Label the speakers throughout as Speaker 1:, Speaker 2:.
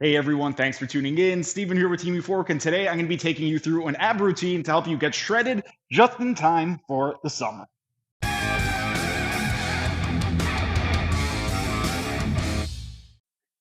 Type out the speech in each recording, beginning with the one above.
Speaker 1: Hey everyone, thanks for tuning in. Steven here with Team Euphoric, and today I'm going to be taking you through an ab routine to help you get shredded just in time for the summer.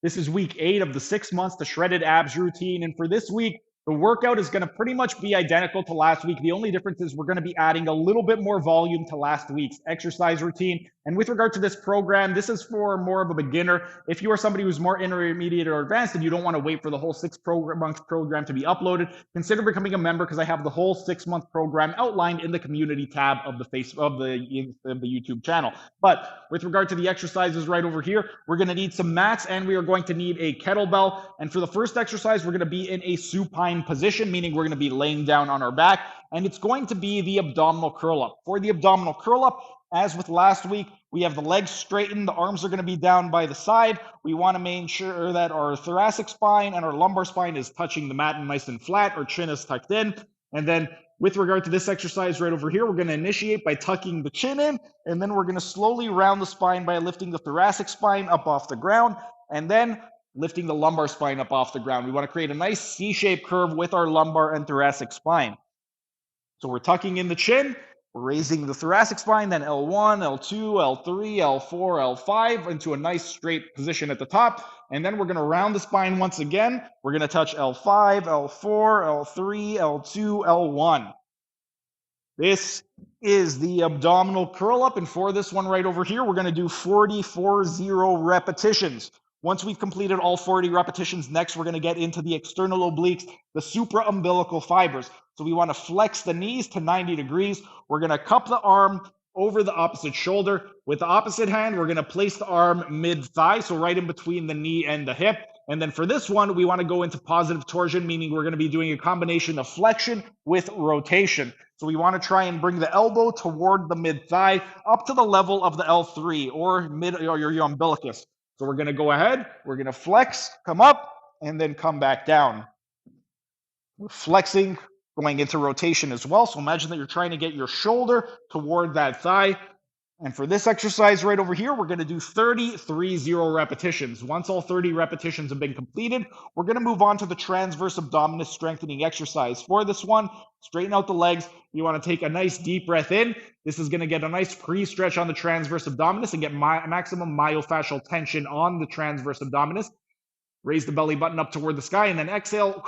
Speaker 1: This is week 8 of the 6 months to shredded abs routine, and for this week, the workout is going to pretty much be identical to last week. The only difference is we're going to be adding a little bit more volume to last week's exercise routine. And with regard to this program, this is for more of a beginner. If you are somebody who's more intermediate or advanced and you don't want to wait for the whole 6-month program to be uploaded, consider becoming a member because I have the whole 6-month program outlined in the community tab of the YouTube channel. But with regard to the exercises right over here, we're going to need some mats and we are going to need a kettlebell. And for the first exercise, we're going to be in a supine position, meaning we're going to be laying down on our back, and it's going to be the abdominal curl up. For the abdominal curl up, as with last week, we have the legs straightened, the arms are going to be down by the side. We want to make sure that our thoracic spine and our lumbar spine is touching the mat and nice and flat, our chin is tucked in. And then with regard to this exercise right over here, we're going to initiate by tucking the chin in, and then we're going to slowly round the spine by lifting the thoracic spine up off the ground, and then lifting the lumbar spine up off the ground. We want to create a nice C-shaped curve with our lumbar and thoracic spine. So we're tucking in the chin, we're raising the thoracic spine, then L1, L2, L3, L4, L5 into a nice straight position at the top. And then we're going to round the spine once again. We're going to touch L5, L4, L3, L2, L1. This is the abdominal curl up. And for this one right over here, we're going to do 40 repetitions. Once we've completed all 40 repetitions, next we're going to get into the external obliques, the supra-umbilical fibers. So we want to flex the knees to 90 degrees. We're going to cup the arm over the opposite shoulder. With the opposite hand, we're going to place the arm mid-thigh, so right in between the knee and the hip. And then for this one, we want to go into positive torsion, meaning we're going to be doing a combination of flexion with rotation. So we want to try and bring the elbow toward the mid-thigh up to the level of the L3 or your umbilicus. So we're going to go ahead, we're going to flex, come up, and then come back down. We're flexing, going into rotation as well. So imagine that you're trying to get your shoulder toward that thigh. And for this exercise right over here, we're going to do 30 repetitions. Once all 30 repetitions have been completed, we're going to move on to the transverse abdominis strengthening exercise. For this one, straighten out the legs. You want to take a nice deep breath in. This is going to get a nice pre-stretch on the transverse abdominis and get maximum myofascial tension on the transverse abdominis. Raise the belly button up toward the sky and then exhale.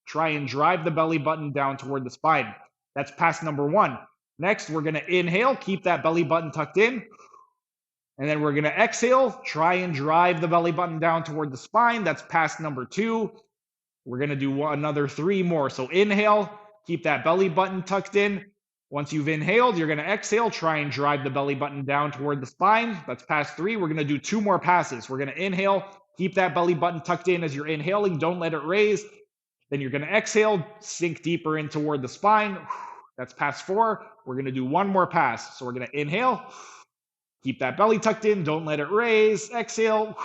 Speaker 1: Try and drive the belly button down toward the spine. That's pass number 1. Next, we're going to inhale, keep that belly button tucked in. And then we're going to exhale, try and drive the belly button down toward the spine. That's pass number 2. We're going to do another 3 more. So inhale, keep that belly button tucked in. Once you've inhaled, you're going to exhale, try and drive the belly button down toward the spine. That's pass 3. We're going to do 2 more passes. We're going to inhale, keep that belly button tucked in as you're inhaling. Don't let it raise. Then you're going to exhale, sink deeper in toward the spine. That's pass 4. We're going to do 1 more pass. So we're going to inhale, keep that belly tucked in, don't let it raise, exhale,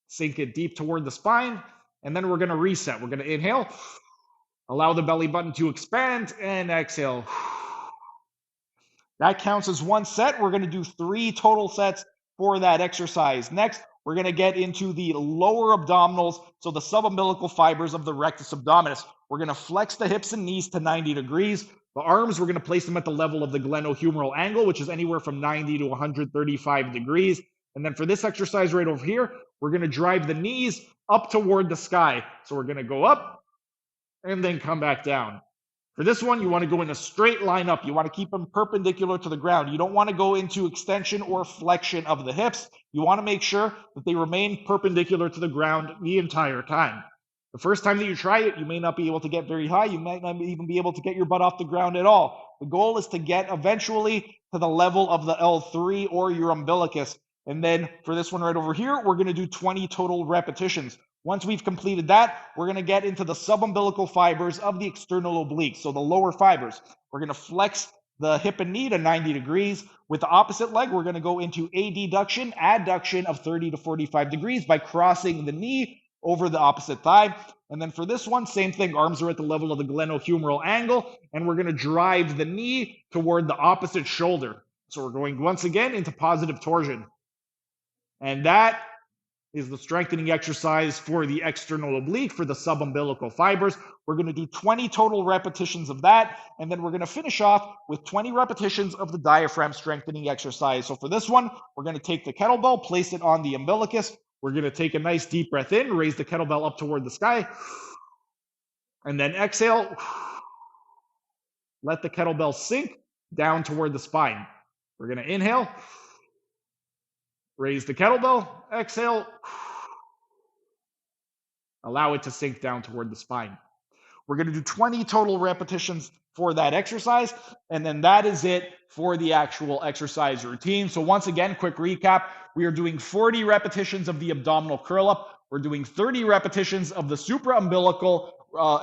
Speaker 1: sink it deep toward the spine, and then we're going to reset. We're going to inhale, allow the belly button to expand, and exhale. That counts as 1 set. We're going to do 3 total sets for that exercise. Next, we're going to get into the lower abdominals, so the sub-umbilical fibers of the rectus abdominis. We're going to flex the hips and knees to 90 degrees. The arms, we're going to place them at the level of the glenohumeral angle, which is anywhere from 90 to 135 degrees. And then for this exercise right over here, we're going to drive the knees up toward the sky. So we're going to go up and then come back down. For this one, you want to go in a straight line up. You want to keep them perpendicular to the ground. You don't want to go into extension or flexion of the hips. You want to make sure that they remain perpendicular to the ground the entire time. The first time that you try it, you may not be able to get very high. You might not even be able to get your butt off the ground at all. The goal is to get eventually to the level of the L3 or your umbilicus. And then for this one right over here, we're going to do 20 total repetitions. Once we've completed that, we're going to get into the sub-umbilical fibers of the external obliques, so the lower fibers. We're going to flex the hip and knee to 90 degrees. With the opposite leg, we're going to go into adduction of 30 to 45 degrees by crossing the knee over the opposite thigh. And then for this one, same thing. Arms are at the level of the glenohumeral angle, and we're going to drive the knee toward the opposite shoulder. So we're going once again into positive torsion. And that is the strengthening exercise for the external oblique for the sub-umbilical fibers. We're going to do 20 total repetitions of that, and then we're going to finish off with 20 repetitions of the diaphragm strengthening exercise. So for this one, we're going to take the kettlebell, place it on the umbilicus. We're going to take a nice deep breath in, raise the kettlebell up toward the sky, and then exhale. Let the kettlebell sink down toward the spine. We're going to inhale, raise the kettlebell, exhale, allow it to sink down toward the spine. We're going to do 20 total repetitions for that exercise, and then that is it for the actual exercise routine. So once again, quick recap, we are doing 40 repetitions of the abdominal curl up. We're doing 30 repetitions of the supra-umbilical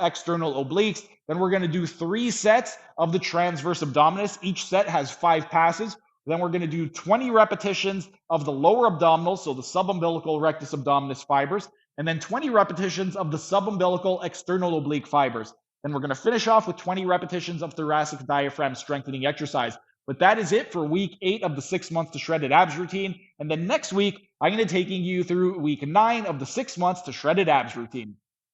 Speaker 1: external obliques. Then we're going to do 3 sets of the transverse abdominis. Each set has 5 passes. Then we're going to do 20 repetitions of the lower abdominals, so the sub-umbilical rectus abdominis fibers, and then 20 repetitions of the sub-umbilical external oblique fibers. Then we're going to finish off with 20 repetitions of thoracic diaphragm strengthening exercise. But that is it for week 8 of the 6 months to shredded abs routine. And then next week, I'm going to be taking you through week 9 of the 6 months to shredded abs routine.